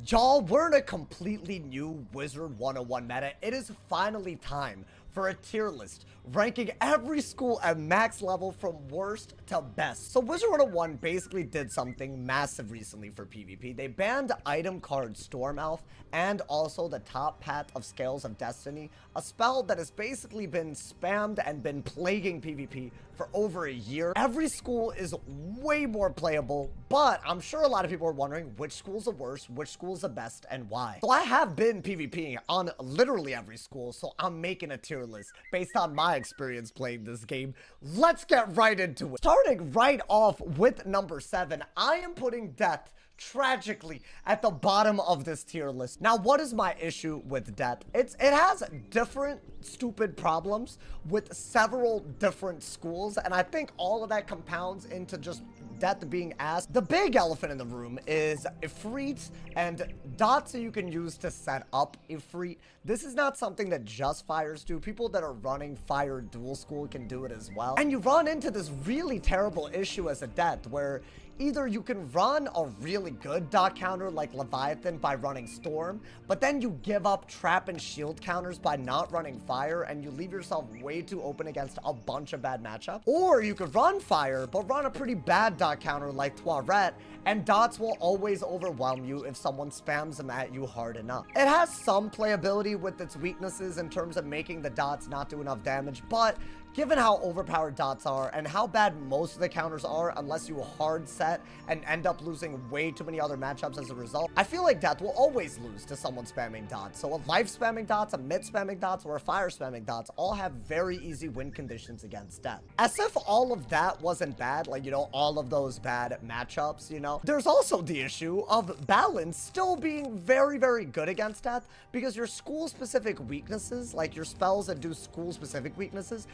Y'all, we're in a completely new Wizard 101 meta. It is finally time for a tier list ranking every school at max level from worst to best. So Wizard101 basically did something massive recently for PvP. They banned item card Storm Elf and also the top path of Scales of Destiny, a spell that has basically been spammed and been plaguing PvP for over a year. Every school is way more playable, but I'm sure a lot of people are wondering which school's the worst, which school's the best, and why. So I have been PvPing on literally every school, so I'm making a tier list based on my experience playing this game. Let's get right into it. Starting right off with number 7, I am putting Death tragically at the bottom of this tier list. Now, what is my issue with Death? It has different stupid problems with several different schools, and I think all of that compounds into just Death being ass. The big elephant in the room is Ifrit and dots that you can use to set up Ifrit. This is not something that just fires do. People that are running fire dual school can do it as well. And you run into this really terrible issue as a Death where either you can run a really good dot counter like Leviathan by running Storm, but then you give up trap and shield counters by not running fire, and you leave yourself way too open against a bunch of bad matchups. Or you could run fire, but run a pretty bad dot counter like Toilet, and dots will always overwhelm you if someone spams them at you hard enough. It has some playability with its weaknesses in terms of making the dots not do enough damage, but given how overpowered dots are and how bad most of the counters are unless you hard set and end up losing way too many other matchups as a result, I feel like Death will always lose to someone spamming dots. So a life spamming dots, a mid spamming dots, or a fire spamming dots all have very easy win conditions against Death. As if all of that wasn't bad, like, you know, all of those bad matchups, you know, there's also the issue of balance still being very, very good against Death, because your school specific weaknesses, like your spells that do school specific weaknesses,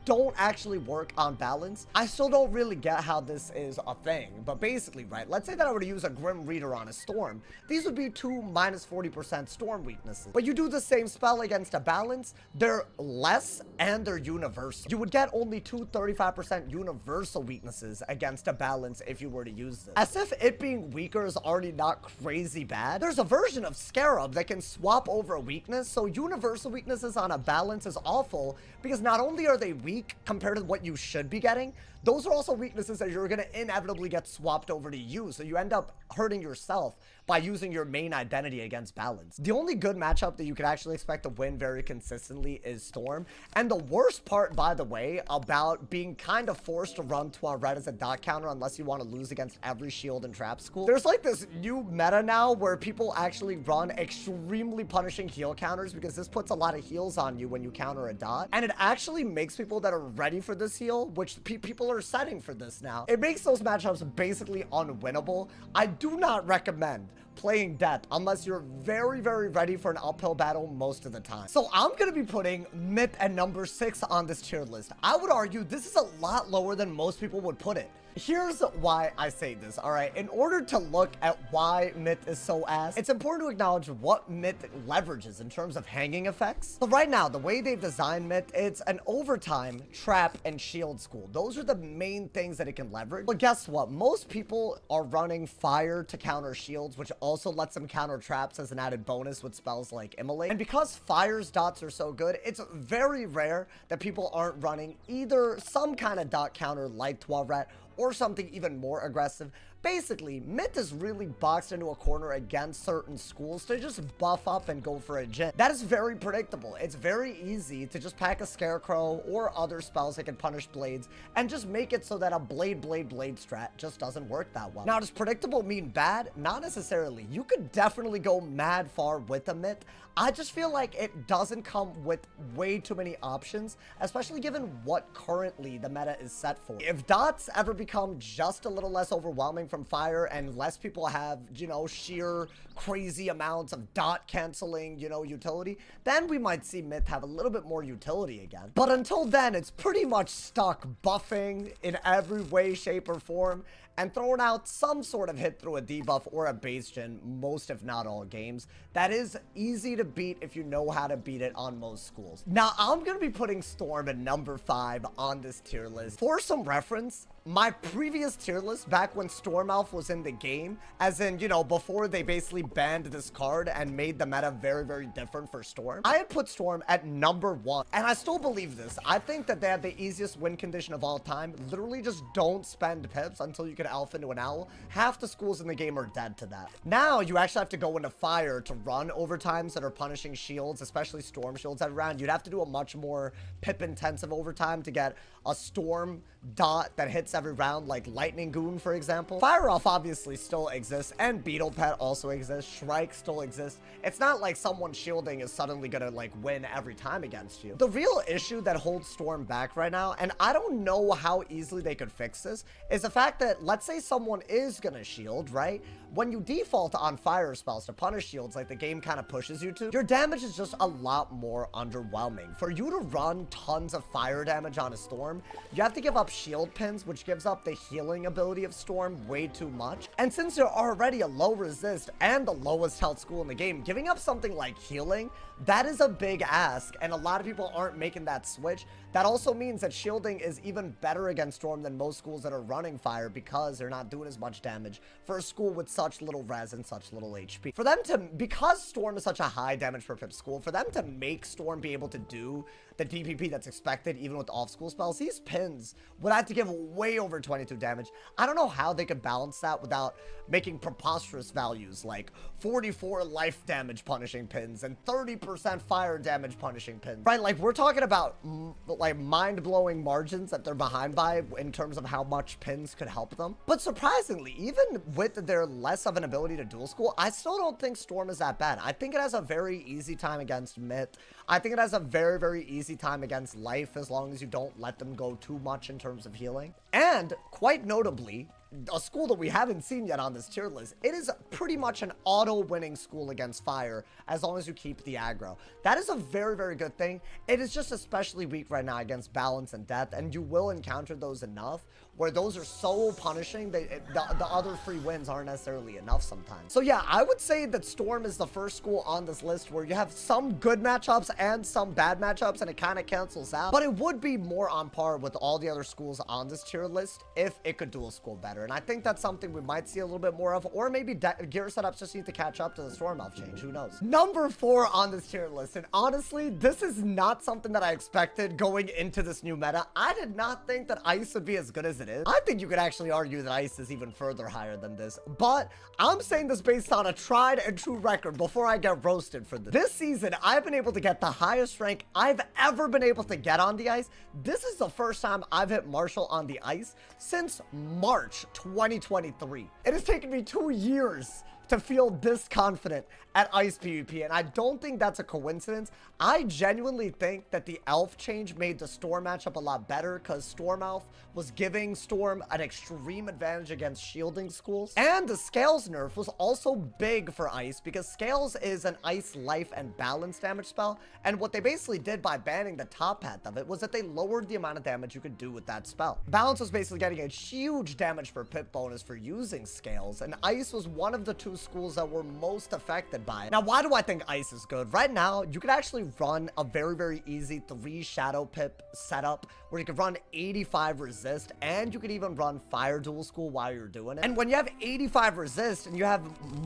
don't actually work on balance. I still don't really get how this is a thing, but basically, right, let's say that I were to use a Grim Reader on a Storm. These would be two minus 40% Storm weaknesses, but you do the same spell against a balance, they're less and they're universal. You would get only two 35% universal weaknesses against a balance if you were to use this. As if it being weaker is already not crazy bad, there's a version of Scarab that can swap over a weakness, so universal weaknesses on a balance is awful, because not only are they weak compared to what you should be getting, those are also weaknesses that you're going to inevitably get swapped over to you, so you end up hurting yourself by using your main identity against balance. The only good matchup that you could actually expect to win very consistently is Storm, and the worst part, by the way, about being kind of forced to run Toilet as a dot counter unless you want to lose against every shield and trap school, there's like this new meta now where people actually run extremely punishing heal counters, because this puts a lot of heals on you when you counter a dot, and it actually makes people that are ready for this heal, which people are setting for this now, it makes those matchups basically unwinnable. I do not recommend playing Death unless you're very, very ready for an uphill battle most of the time. So I'm gonna be putting Myth at number 6 on this tier list. I would argue this is a lot lower than most people would put it. Here's why I say this, all right? In order to look at why Myth is so ass, it's important to acknowledge what Myth leverages in terms of hanging effects. So right now, the way they've designed Myth, it's an overtime, trap, and shield school. Those are the main things that it can leverage. But guess what? Most people are running fire to counter shields, which also lets them counter traps as an added bonus with spells like Immolate. And because fire's dots are so good, it's very rare that people aren't running either some kind of dot counter like Toilet or something even more aggressive. Basically, Myth is really boxed into a corner against certain schools to just buff up and go for a Jin. That is very predictable. It's very easy to just pack a Scarecrow or other spells that can punish blades and just make it so that a blade strat just doesn't work that well. Now, does predictable mean bad? Not necessarily. You could definitely go mad far with a Myth. I just feel like it doesn't come with way too many options, especially given what currently the meta is set for. If dots ever become just a little less overwhelming from fire and less people have, you know, sheer crazy amounts of dot canceling, you know, utility, then we might see Myth have a little bit more utility again. But until then, it's pretty much stuck buffing in every way, shape, or form, and throwing out some sort of hit through a debuff or a base gen most if not all games. That is easy to beat if you know how to beat it on most schools. Now, I'm going to be putting Storm at number 5 on this tier list. For some reference, my previous tier list back when Stormelf was in the game, as in, you know, before they basically banned this card and made the meta very, very different for Storm, I had put Storm at number 1. And I still believe this. I think that they have the easiest win condition of all time. Literally just don't spend pips until you can alpha into an owl. Half the schools in the game are dead to that. Now, you actually have to go into fire to run overtimes that are punishing shields, especially Storm shields every round. You'd have to do a much more pip-intensive overtime to get a Storm dot that hits every round, like Lightning Goon, for example. Fire Off obviously still exists, and Beetle Pet also exists. Shrike still exists. It's not like someone shielding is suddenly gonna, like, win every time against you. The real issue that holds Storm back right now, and I don't know how easily they could fix this, is the fact that, let's say someone is gonna shield, right? When you default on fire spells to punish shields like the game kind of pushes you to, your damage is just a lot more underwhelming. For you to run tons of fire damage on a Storm, you have to give up shield pins, which gives up the healing ability of Storm way too much. And since you're already a low resist and the lowest health school in the game, giving up something like healing, that is a big ask, and a lot of people aren't making that switch. That also means that shielding is even better against Storm than most schools that are running fire because they're not doing as much damage for a school with such little res and such little HP. For them to, because Storm is such a high damage per pip school, for them to make Storm be able to do the DPP that's expected even with off-school spells, these pins would have to give way over 22 damage. I don't know how they could balance that without making preposterous values like 44 life damage punishing pins and 30% fire damage punishing pins, right? Like, we're talking about like mind-blowing margins that they're behind by in terms of how much pins could help them. But surprisingly, even with their less of an ability to dual school, I still don't think Storm is that bad. I think it has a very easy time against Myth. I think it has a very, very easy time against Life as long as you don't let them go too much in terms of healing. And quite notably, a school that we haven't seen yet on this tier list, it is pretty much an auto-winning school against fire as long as you keep the aggro. That is a very, very good thing. It is just especially weak right now against balance and death, and you will encounter those enough where those are so punishing that the other free wins aren't necessarily enough sometimes. So yeah, I would say that Storm is the first school on this list where you have some good matchups and some bad matchups, and it kind of cancels out. But it would be more on par with all the other schools on this tier list if it could dual school better. And I think that's something we might see a little bit more of, or maybe gear setups just need to catch up to the Stormelf change. Who knows? Number 4 on this tier list, and honestly, this is not something that I expected going into this new meta. I did not think that Ice would be as good as it is. I think you could actually argue that Ice is even further higher than this, but I'm saying this based on a tried and true record before I get roasted for this. This season, I've been able to get the highest rank I've ever been able to get on the ice. This is the first time I've hit Marshall on the ice since March 2023. It has taken me 2 years to feel this confident at Ice PvP, and I don't think that's a coincidence. I genuinely think that the Elf change made the Storm matchup a lot better because Storm Elf was giving Storm an extreme advantage against shielding schools. And the Scales nerf was also big for Ice because Scales is an Ice life and balance damage spell, and what they basically did by banning the top path of it was that they lowered the amount of damage you could do with that spell. Balance was basically getting a huge damage per pip bonus for using Scales, and Ice was one of the 2 schools that were most affected by it. Now, why do I think Ice is good? Right now, you could actually run a very, very easy 3 Shadow Pip setup where you could run 85 resist, and you could even run fire dual school while you're doing it. And when you have 85 resist and you have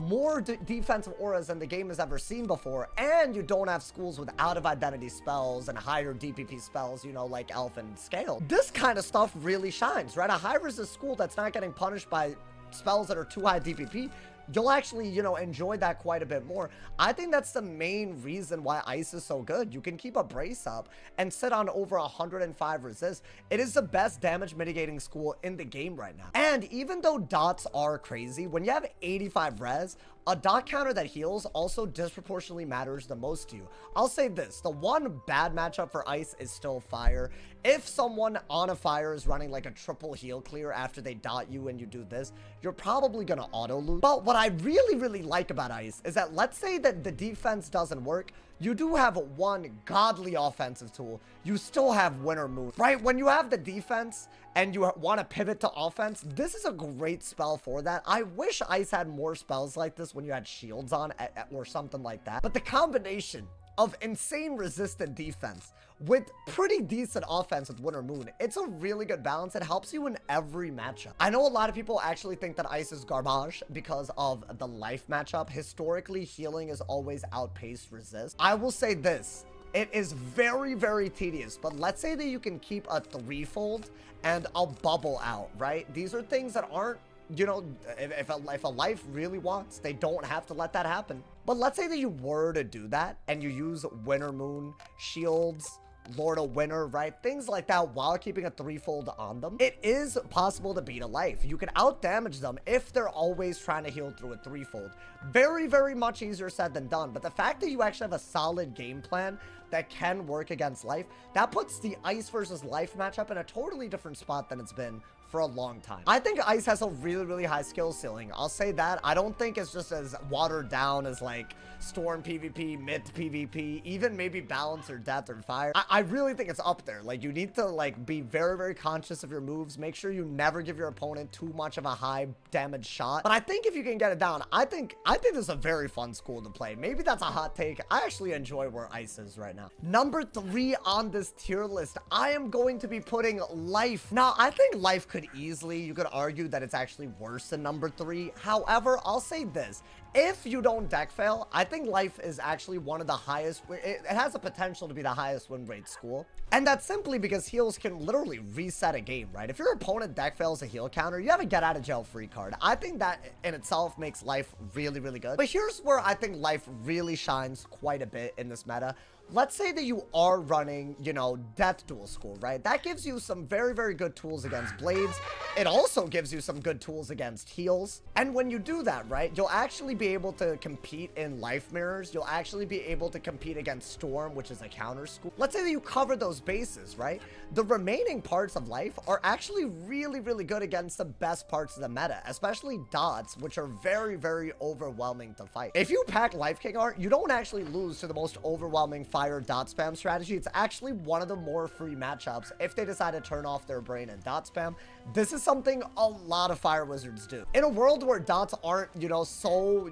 more defensive auras than the game has ever seen before, and you don't have schools with out of identity spells and higher DPP spells, you know, like Elf and Scale, this kind of stuff really shines, right? A high resist school that's not getting punished by spells that are too high DPP, you'll actually, you know, enjoy that quite a bit more. I think that's the main reason why Ice is so good. You can keep a brace up and sit on over 105 resist. It is the best damage mitigating school in the game right now. And even though dots are crazy, when you have 85 res, a dot counter that heals also disproportionately matters the most to you. I'll say this, the one bad matchup for Ice is still fire. If someone on a fire is running like a triple heal clear after they dot you and you do this, you're probably gonna auto lose. But what I really, really like about Ice is that let's say that the defense doesn't work, you do have one godly offensive tool. You still have Winter Moon, right? When you have the defense and you want to pivot to offense, this is a great spell for that. I wish Ice had more spells like this when you had shields on or something like that. But the combination of insane resistant defense with pretty decent offense with Winter Moon, it's a really good balance. It helps you in every matchup. I know a lot of people actually think that Ice is garbage because of the life matchup. Historically, healing is always outpaced resist. I will say this. It is very, very tedious, but let's say that you can keep a threefold and a bubble out, right? These are things that aren't, you know, if a life really wants, they don't have to let that happen. But let's say that you were to do that and you use Winter Moon, shields, Lord of Winter, right? Things like that while keeping a threefold on them. It is possible to beat a life. You can out damage them if they're always trying to heal through a threefold. Very, very much easier said than done. But the fact that you actually have a solid game plan that can work against life, that puts the Ice versus life matchup in a totally different spot than it's been for a long time. I think Ice has a really, really high skill ceiling. I'll say that. I don't think it's just as watered down as like Storm PvP, Myth PvP, even maybe Balance or Death or Fire. I really think it's up there. Like, you need to like be very, very conscious of your moves. Make sure you never give your opponent too much of a high damage shot. But I think if you can get it down, I think this is a very fun school to play. Maybe that's a hot take. I actually enjoy where Ice is right now. Number 3 on this tier list, I am going to be putting Life. Now, I think Life could easily, you could argue that it's actually worse than number 3. However, I'll say this. If you don't deck fail, I think Life is actually one of the highest. It has the potential to be the highest win rate school. And that's simply because heals can literally reset a game, right? If your opponent deck fails a heal counter, you have a get out of jail free card. I think that in itself makes Life really, really good. But here's where I think Life really shines quite a bit in this meta. Let's say that you are running, you know, Death Duel School, right? That gives you some very, very good tools against blades. It also gives you some good tools against heals. And when you do that, right, you'll actually be able to compete in life mirrors. You'll actually be able to compete against Storm, which is a counter school. Let's say that you cover those bases, right? The remaining parts of life are actually really, really good against the best parts of the meta, especially dots, which are very, very overwhelming to fight. If you pack Life King Art, you don't actually lose to the most overwhelming fire dot spam strategy. It's actually one of the more free matchups if they decide to turn off their brain and dot spam. This is something a lot of fire wizards do. In a world where dots aren't, you know, so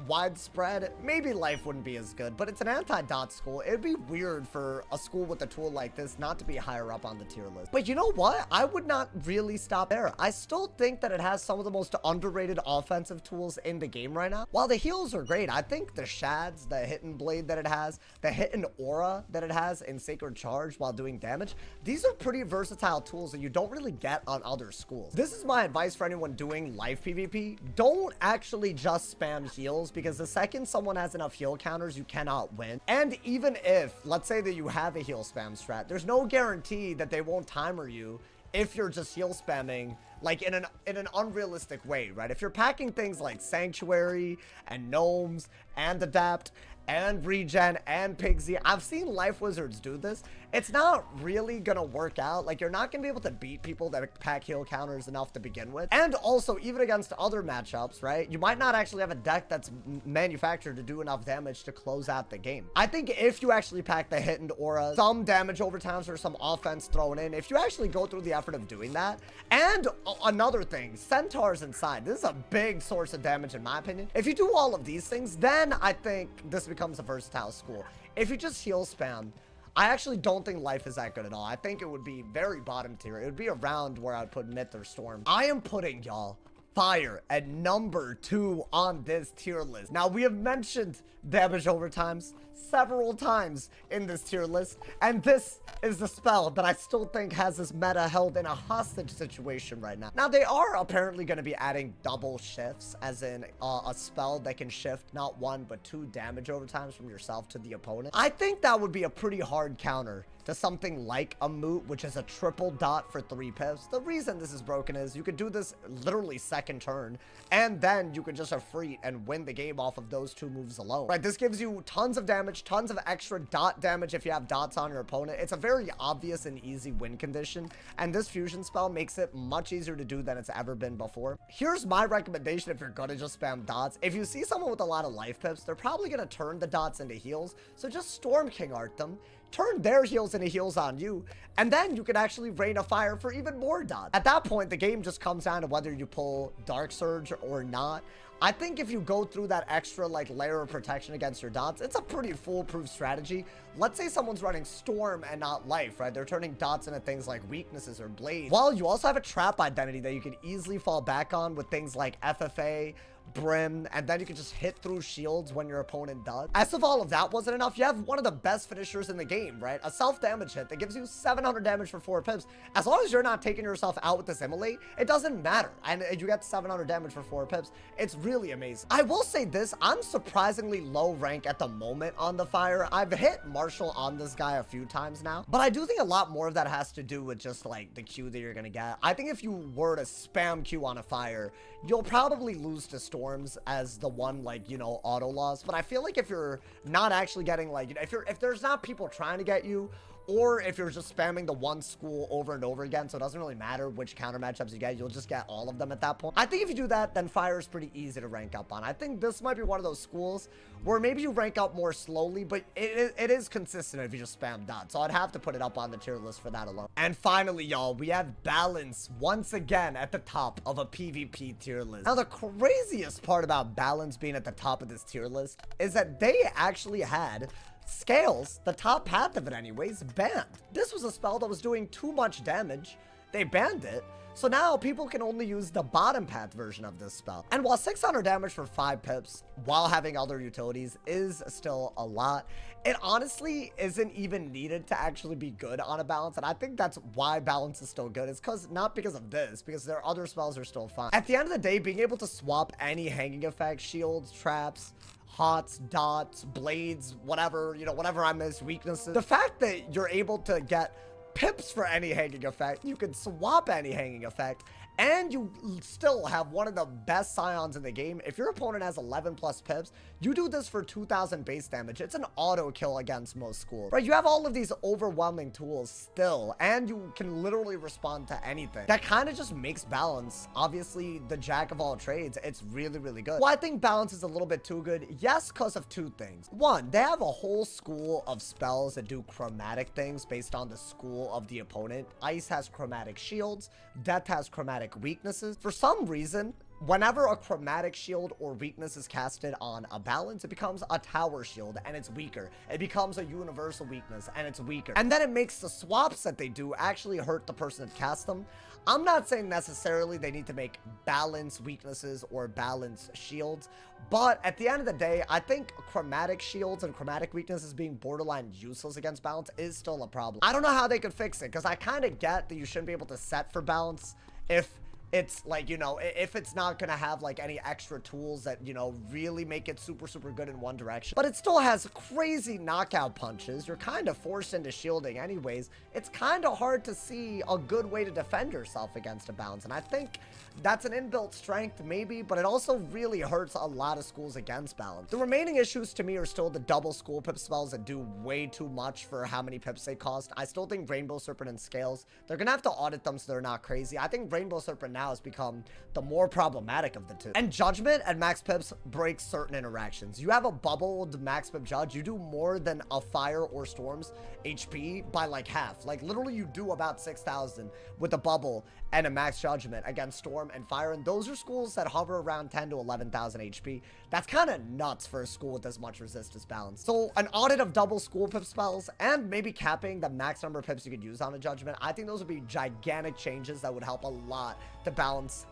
widespread, maybe Life wouldn't be as good, but it's an anti-dot school. It'd be weird for a school with a tool like this not to be higher up on the tier list. But you know what? I would not really stop there. I still think that it has some of the most underrated offensive tools in the game right now. While the heals are great, I think the shads, the hidden blade that it has, the hidden aura that it has in Sacred Charge while doing damage, these are pretty versatile tools that you don't really get on other schools. This is my advice for anyone doing life PvP. Don't actually just spam heals, because the second someone has enough heal counters, you cannot win. And even if, let's say that you have a heal spam strat, there's no guarantee that they won't timer you if you're just heal spamming like in an unrealistic way, right? If you're packing things like Sanctuary and Gnomes and Adapt and Regen and Pigsy, I've seen life wizards do this. It's not really gonna work out. Like, you're not gonna be able to beat people that pack heal counters enough to begin with. And also, even against other matchups, right, you might not actually have a deck that's manufactured to do enough damage to close out the game. I think if you actually pack the hidden aura, some damage over times or some offense thrown in, if you actually go through the effort of doing that, and another thing, centaurs inside, this is a big source of damage in my opinion. If you do all of these things, then I think this becomes a versatile school. If you just heal spam, I actually don't think life is that good at all. I think it would be very bottom tier. It would be around where I would put Myth or Storm. I am putting, y'all, Fire at number 2 on this tier list. Now, we have mentioned damage overtimes several times in this tier list, and this is the spell that I still think has this meta held in a hostage situation right now. Now, they are apparently going to be adding double shifts, as in a spell that can shift not 1 but 2 damage overtimes from yourself to the opponent. I think that would be a pretty hard counter to something like a Moot, which is a triple dot for 3 pips. The reason this is broken is you could do this literally second turn, and then you could just Efreet and win the game off of those 2 moves alone. Right, this gives you tons of damage damage, tons of extra dot damage if you have dots on your opponent. It's a very obvious and easy win condition, and this fusion spell makes it much easier to do than it's ever been before. Here's my recommendation if you're gonna just spam dots. If you see someone with a lot of life pips, they're probably gonna turn the dots into heals, so just Storm King Art them, turn their heals into heals on you, and then you can actually rain a fire for even more dots. At that point, the game just comes down to whether you pull Dark Surge or not. I think if you go through that extra like layer of protection against your dots, it's a pretty foolproof strategy. Let's say someone's running Storm and not Life, right? They're turning dots into things like weaknesses or blades. Well, you also have a trap identity that you can easily fall back on with things like FFA, Brim, and then you can just hit through shields when your opponent does. As if all of that wasn't enough, you have one of the best finishers in the game, right? A self-damage hit that gives you 700 damage for 4 pips. As long as you're not taking yourself out with this immolate, it doesn't matter. And you get 700 damage for 4 pips. It's really amazing. I will say this, I'm surprisingly low rank at the moment on the fire. I've hit Marshall on this guy a few times now, but I do think a lot more of that has to do with just like the Q that you're gonna get. I think if you were to spam Q on a fire, you'll probably lose to Storms as the one, like, you know, auto loss. But I feel like if you're not actually getting, like, you know, if there's not people trying to get you, or if you're just spamming the one school over and over again, so it doesn't really matter which counter matchups you get, you'll just get all of them at that point. I think if you do that, then fire is pretty easy to rank up on. I think this might be one of those schools where maybe you rank up more slowly, but it is consistent if you just spam dots. So I'd have to put it up on the tier list for that alone. And finally, y'all, we have Balance once again at the top of a PvP tier list. Now, the craziest part about Balance being at the top of this tier list is that they actually had Scales, the top path of it anyways, banned. This was a spell that was doing too much damage. They banned it. So now people can only use the bottom path version of this spell. And while 600 damage for 5 pips while having other utilities is still a lot, it honestly isn't even needed to actually be good on a Balance. And I think that's why Balance is still good. It's not because of this, because their other spells are still fine. At the end of the day, being able to swap any hanging effect, shields, traps, hots, dots, blades, whatever, you know, whatever I miss, weaknesses. The fact that you're able to get pips for any hanging effect, you can swap any hanging effect, and you still have one of the best scions in the game. If your opponent has 11 plus pips, you do this for 2,000 base damage. It's an auto kill against most schools, right? You have all of these overwhelming tools still, and you can literally respond to anything. That kind of just makes Balance, obviously, the jack of all trades. It's really, really good. Well, I think Balance is a little bit too good. Yes, because of 2 things. One, they have a whole school of spells that do chromatic things based on the school of the opponent. Ice has chromatic shields. Death has chromatic weaknesses. For some reason, whenever a chromatic shield or weakness is casted on a Balance, it becomes a tower shield and it's weaker. It becomes a universal weakness and it's weaker. And then it makes the swaps that they do actually hurt the person that casts them. I'm not saying necessarily they need to make Balance weaknesses or Balance shields, but at the end of the day, I think chromatic shields and chromatic weaknesses being borderline useless against Balance is still a problem. I don't know how they could fix it, because I kind of get that you shouldn't be able to set for Balance if it's like, you know, if it's not gonna have like any extra tools that, you know, really make it super, super good in one direction. But it still has crazy knockout punches. You're kind of forced into shielding anyways. It's kind of hard to see a good way to defend yourself against a Balance. And I think that's an inbuilt strength maybe, but it also really hurts a lot of schools against Balance. The remaining issues to me are still the double school pip spells that do way too much for how many pips they cost. I still think Rainbow Serpent and Scales, they're gonna have to audit them so they're not crazy. I think Rainbow Serpent now has become the more problematic of the two. And Judgment and max pips break certain interactions. You have a bubbled max pip Judge, you do more than a Fire or Storm's HP by like half. Like literally you do about 6,000 with a bubble and a max Judgment against Storm and Fire, and those are schools that hover around 10 to 11,000 HP. That's kind of nuts for a school with as much resistance balance. So an audit of double school pip spells and maybe capping the max number of pips you could use on a Judgment, I think those would be gigantic changes that would help a lot to balance.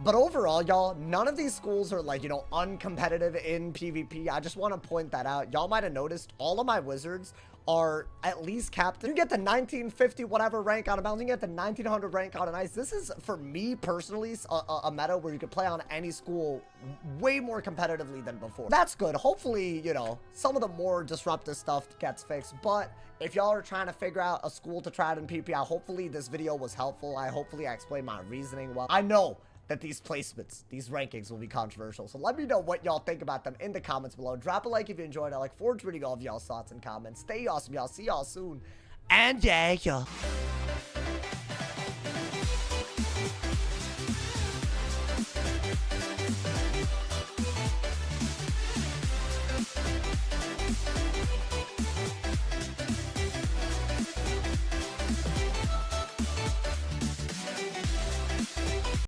But overall, y'all, none of these schools are like, you know, uncompetitive in PvP. I just want to point that out. Y'all might have noticed all of my wizards are at least captain. You get the 1950 whatever rank on a Balance, you get the 1900 rank on an Ice. This is, for me personally, a meta where you could play on any school way more competitively than before. That's good. Hopefully, you know, some of the more disruptive stuff gets fixed, but if y'all are trying to figure out a school to try out in PvP, hopefully this video was helpful. Hopefully I explained my reasoning well. I know that these placements, these rankings will be controversial. So let me know what y'all think about them in the comments below. Drop a like if you enjoyed. I look forward to reading all of y'all's thoughts and comments. Stay awesome, y'all. See y'all soon. And yeah.